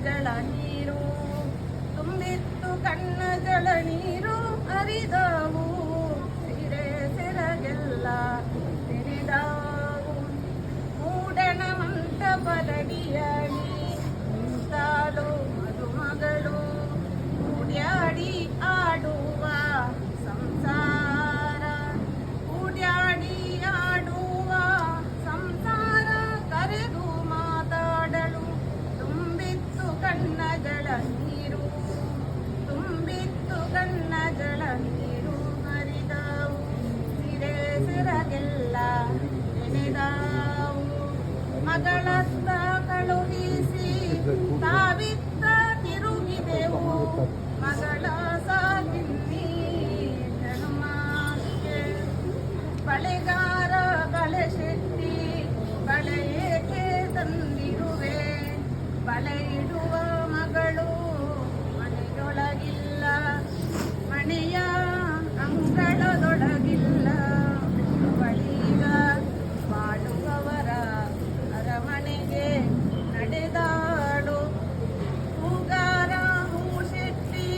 ಜಳ ನೀರು ತುಂಬಿತ್ತು ಕಣ್ಣ ಜಳ ನೀರು ಹರಿದವು ಸಿರೆ ಸೆರಗೆಲ್ಲ ತೆರೆದವು ಮೂಡಣ ಮಂಟಪದಡಿಯಲಿ ನಿಂತಾಳು ಮದುಮಗಳು ಕೂಡ್ಯಾಡಿ ಆಡುವ ಸಂಸಾರ ಕೂಡ್ಯಾಡಿ ಆಡುವ ಸಂಸಾರ ಕರೆದು ಮಾತಾಡಲು ತುಂಬಿತ್ತು ಕಣ್ಣ ಜಳ ನೀರು ತುಂಬಿತ್ತು ಕಣ್ಣ ಜಳ ನೀರು ಹರಿದವು ಸಿರೆ ಸೆರಗೆಲ್ಲ ನೆನೆದವು ಮಗಳತ್ತ ಕಳುಹಿಸಿ ತಾವಿತ್ತ ತಿರುಗಿದೆವು ಮಗಳ ಸಾಕಿನ್ನಿ ಜನ್ಮಕ್ಕೆ ಬಳೆಗಾರ ಬಳೆ ಶೆಟ್ಟಿ ಬಳೆ ಏಕೆ ತಂದಿರುವೆ ಬಳೆ ಇಡುವ ಮಗಳು ಮನೆಯೊಳಗಿಲ್ಲ ಮನೆಯ ಅಂಗಳದೊಳಗಿಲ್ಲ ಬಳಿಗ ಬಾಳುವವರ ಅರಮನೆಗೆ ನಡೆದಾಳು ಹೂಗಾರ ಹೂ ಶೆಟ್ಟಿ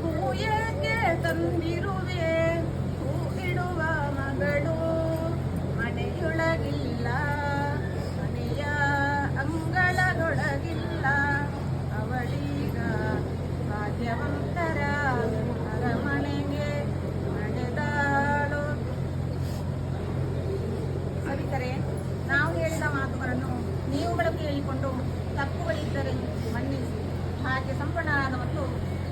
ಹೂ ಏಕೆ ತಂದಿರುವೆ ಹೂ ಇಡುವ ಮಗಳು ಮನೆಯೊಳಗಿಲ್ಲ ಮನೆಯ ಅಂಗಳದೊಳಗಿಲ್ಲ ಅವಳೀಗ ಭಾಗ್ಯವಂತರ ಅರಮನೆಗೆ ನಡೆದಾಳು. ಸವಿತರೆ, ನಾವು ಹೇಳಿದ ಮಾತುಗಳನ್ನು ನೀವುಗಳು ಕೇಳಿಕೊಂಡು ತಪ್ಪುಗಳಿದ್ದರೆ ಮನ್ನಿಸಿ. ಹಾಗೆ ಸಂಪನ್ನರಾದ ಮತ್ತು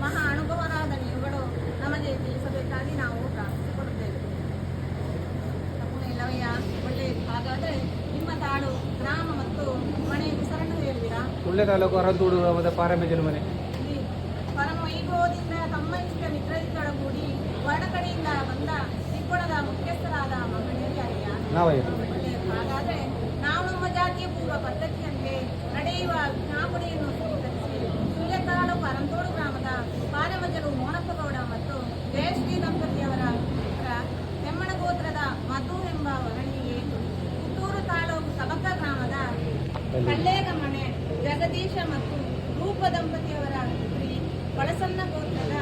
ಮಹಾ ಅನುಭವರಾದ ನೀವುಗಳು ನಮಗೆ ತಿಳಿಸಬೇಕಾಗಿ ನಾವು ಪ್ರಾರ್ಥಿಸಿಕೊಳ್ಳುತ್ತೇವೆ. ತಪ್ಪು ಇಲ್ಲವಯ್ಯ, ಒಳ್ಳೆಯದು. ಹಾಗಾದರೆ ನಿಮ್ಮ ತಾಳು, ಗ್ರಾಮ ಮತ್ತು ಮನೆ ಹೆಸರನ್ನು ಹೇಳ್ತೀರಾ? ಒಳ್ಳೆ ತಾಲೂಕು ಅರಂತೂಡು ಗ್ರಾಮದ ಪಾರಮೇಜನ ಮನೆ. ಇಲ್ಲಿ ಪರಮ ವೈಭವದಿಂದ ತಮ್ಮ ಇಷ್ಟ ಮಿತ್ರರಿದ್ದೊಳಗೂಡಿ ಹೊರಗಡೆಯಿಂದ ಬಂದ ತಿಪ್ಪಣದ ಮುಖ್ಯಸ್ಥರಾದ ಮಹಿಳೆಯರಿಯ ನಾವಯ್ಯ. ಒಳ್ಳೆಯದು. ಹಾಗಾದರೆ ನಾವು ನಮ್ಮ ಜಾತಿಯ ಪೂರ್ವ ಪದ್ಧತಿಯಂತೆ ನಡೆಯುವ ಜ್ಞಾಪನೆಯನ್ನು ಸ್ವೀಕರಿಸಿ ಸುಳ್ಯತಾಳು ಪರಂತೋಡು ಗ್ರಾಮದ ಪಾರಮಜರು ಮೋನಪ್ಪಗೌಡ ಮತ್ತು ಜಯಶ್ರೀ ದಂಪತಿಯವರ ಪುತ್ರ ಹೆಮ್ಮಣ ಗೋತ್ರದ ಮಧು ಎಂಬ ವರಣಿಗೆ ಪುತ್ತೂರು ತಾಲೂಕು ಸಬಕ ಗ್ರಾಮದ ಕಳ್ಳೇಗಮನೆ ಜಗದೀಶ ಮತ್ತು ರೂಪ ದಂಪತಿಯವರ ಪುತ್ರಿ ಬಳಸನ್ನ ಗೋತ್ರದ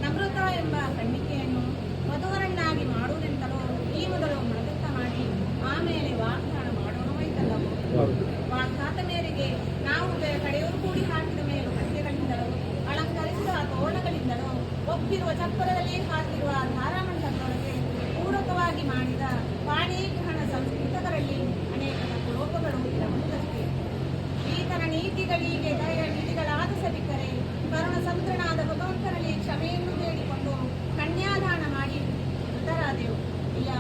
ನಮೃತ ಎಂಬ ಕಣ್ಣಿಕೆಯನ್ನು ಮಧುವರನ್ನಾಗಿ ಮಾಡುವುದೆಂತಲೋ ಈ ಮೊದಲು ಮನದತ್ತ ಮಾಡಿ ಆಮೇಲೆ ವಾಗ್ದಾನ ಮಾಡೋಣವೈತಲ್ಲವೋ. ವಾಗ್ದಾತ ಮೇರೆಗೆ ನಾವು ಕಡೆಯವರು ಕೂಡಿ ಹಾಕಿದ ಮೇಲೂ ಕಟ್ಟೆಗಳಿಂದಲೋ ಅಲಂಕರಿಸಿದ ತೋರಣಗಳಿಂದಲೋ ಒಪ್ಪಿರುವ ಚಪ್ಪರದಲ್ಲಿ ಹಾಕಿರುವ ಧಾರಾಮಂಡಲದೊಳಗೆ ಪೂರಕವಾಗಿ ಮಾಡಿದ ವಾಣಿಗ್ರಹಣ ಸಂಸ್ಕೃತಕರಲ್ಲಿ ಅನೇಕ ಲೋಪಗಳು ಇರಬಹುದಷ್ಟೇ. ಈತನ ನೀತಿಗಳಿಗೆ ನೀತಿಗಳಾದ ಸಭಿಕರೇ, ಕರುಣ ಸಂತ್ರನಾದ ಭಗವಂತನಲ್ಲಿ ಕ್ಷಮೆಯನ್ನು ಬೇಡಿಕೊಂಡು ಕನ್ಯಾದಾನ ಮಾಡಿ ಮೃತರಾದೆವು. ಇಲ್ಲ,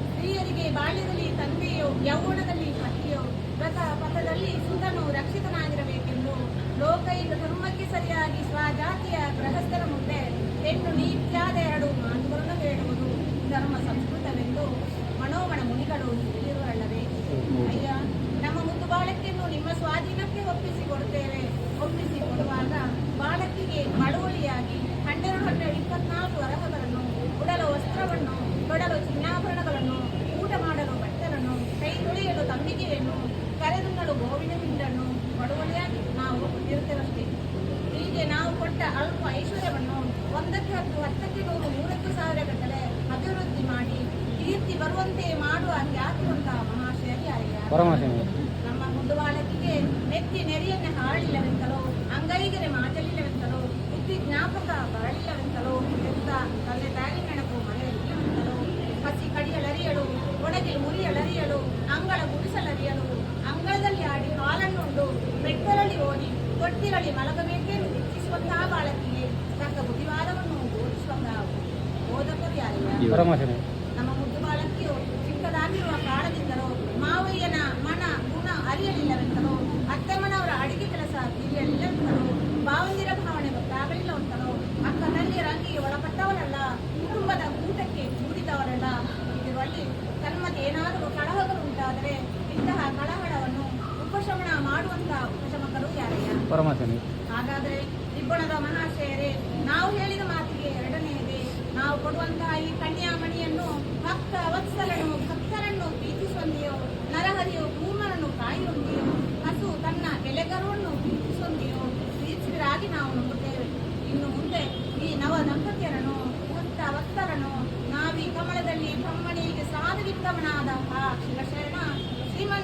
ಸ್ತ್ರೀಯರಿಗೆ ಬಾಲ್ಯದಲ್ಲಿ ತಂದೆಯೋ ಯೌವನದಲ್ಲಿ ಪತಿಯೋ ವ್ರತ ಪಥದಲ್ಲಿ ಸುತನು ರಕ್ಷಿತನಾಗಿರಬೇಕೆಂದು ಲೋಕೈಕ ಧರ್ಮಕ್ಕೆ ಸರಿಯಾಗಿ ಸ್ವಜಾತಿಯ ಗೃಹಸ್ಥರ ಮುಂದೆ ಹೆಣ್ಣು ನೀತ್ಯಾದ 2 ಮಾತುಗಳನ್ನು ಹೇಳುವುದು ಧರ್ಮ ಸಂಸ್ಕೃತವೆಂದು ಮನೋಮಣ ಮುನಿಗಳು ಹೇಳಿರುವಲ್ಲವೇ. ಅಯ್ಯ, ನಮ್ಮ ಮುದ್ದು ಬಾಳಕ್ಕಿಯನ್ನು ನಿಮ್ಮ ಸ್ವಾಧೀನಕ್ಕೆ ಒಪ್ಪಿಸಿಕೊಡುತ್ತೇವೆ. ಒಪ್ಪಿಸಿಕೊಡುವಾಗ ಬಾಳಕ್ಕಿಗೆ ಮಳುವಳಿಯಾಗಿ 12-24 ವರಹಗಳನ್ನು, ಉಡಲು ವಸ್ತ್ರವನ್ನು, ತೊಡಲು ಚಿನ್ನಾಭರಣಗಳನ್ನು, ಊಟ ಮಾಡಲು ಬಟ್ಟಲನ್ನು, ಕೈ ತೊಳೆಯಲು ತಂಬಿಗೆಯನ್ನು, ಕರೆದುಣ್ಣಲು ಗೋವಿನ ಹಿಂಡನ್ನು ಮಳುವಳಿಯಾಗಿ ನಾವು ಕೊಟ್ಟಿರುತ್ತೇವಷ್ಟೇ. ಹೀಗೆ ನಾವು ಕೊಟ್ಟ ಅಲ್ಪ ಐಶ್ವರ್ಯವನ್ನು 1ಕ್ಕೆ 10, 10ಕ್ಕೆ 100, 100ಕ್ಕೆ 1000 ಗಟ್ಟಲೆ ಅಭಿವೃದ್ಧಿ ಮಾಡಿ ಕೀರ್ತಿ ಬರುವಂತೆ ಮಾಡುವ ಖ್ಯಾತಿವಂತ ಮಹಾಶಯ ನಮ್ಮ ಮುದ್ದು ಬಾಲಕಿಗೆ ನೆತ್ತಿ ನೆರೆಯನ್ನೇ ಹಾಳಿಲ್ಲವೆಂತಲೋ, ಅಂಗೈಗೆರೆ ಮಾತಲಿಲ್ಲವೆಂತಲೋ, ಬುದ್ಧಿ ಜ್ಞಾಪಕ ಬರಲಿಲ್ಲವೆಂತಲೋ, ಎಂತ ತಂದೆ ತಾಯಿ ನೆನಪು ಮರೆಯಲಿಲ್ಲವೆಂತಲೋ, ಹಸಿ ಕಡಿಯಲರಿಯಲು, ಒಣಗಿಲು ಮುರಿಯಲರಿಯಲು, ಅಂಗಳ ಗುಡಿಸಲರಿಯಲು, ಅಂಗಳದಲ್ಲಿ ಆಡಿ ಹಾಲನ್ನುಂಡು ಬೆಟ್ಟರಲ್ಲಿ ಓಡಿ ತೊಟ್ಟಿರಲಿ ಮಲಗಬೇಕೆಂದು ಇಚ್ಛಿಸುವಂತಹ ಬಾಲಕಿಗೆ ತಕ್ಕ ಬುದ್ಧಿವಾದವನ್ನು ಬೋಧಿಸುವಂತಹ ಬೋಧಕರು ಯಾರಿಲ್ಲ. ನಮ್ಮ ಮುದ್ದು ಬಾಲಕಿಯು ಚಿಕ್ಕದಾಗಿರುವ ಕಾರಣದಿಂದಲೋ, ಮಾವಯ್ಯನ ಮನ ಗುಣ ಅರಿಯಲಿಲ್ಲವೆಂತಲೋ, ಅತ್ತೆಮ್ಮನವರ ಅಡಿಗೆ ಕೆಲಸ ತಿಳಿಯಲಿಲ್ಲವೆಂತಲೋ, ಭಾವಂದಿರ ಭಾವನೆ ಗೊತ್ತಾಗಲಿಲ್ಲವೆಂತಲೋ, ಅಕ್ಕ ತಂಗಿಯರ ಅಂಗಿಗೆ ಒಳಪಟ್ಟವರಲ್ಲ, ಕುಟುಂಬದ ಊಟಕ್ಕೆ ಕೂಡಿದವರಲ್ಲ. ಇದರಲ್ಲಿ ತನ್ಮಗೆ ಏನಾದರೂ ಕಳಹಗಳು ಉಂಟಾದರೆ ಇಂತಹ ಕಳಹಳವನ್ನು ಉಪಶಮನ ಮಾಡುವಂತಹ ಉಪಶಮಕರು ಯಾರಯ್ಯ? ಹಾಗಾದರೆ ಇಬ್ಬಣದ ಮಹಾಶಯರೇ, ನಾವು ಹೇಳಿದ ಮಾತಿಗೆ ಎರಡನೆಯದೇ, ನಾವು ಕೊಡುವಂತಹ ಈ ಕನ್ಯಾಮಣಿಯನ್ನು ಭಕ್ತ ವತ್ಸಲನು ಭಕ್ತರನ್ನು ಪ್ರೀತಿಸುವಂತೆಯೋ, ನರಹರಿಯು ಕೂರ್ಮನನ್ನು ಕಾಯುವಂತೆಯೋ, ಹಸು ತನ್ನ ಎಲೆಗರುವನ್ನು ಪ್ರೀತಿಸುವಂತೆಯೋ, ಶಿವಶರಣಂ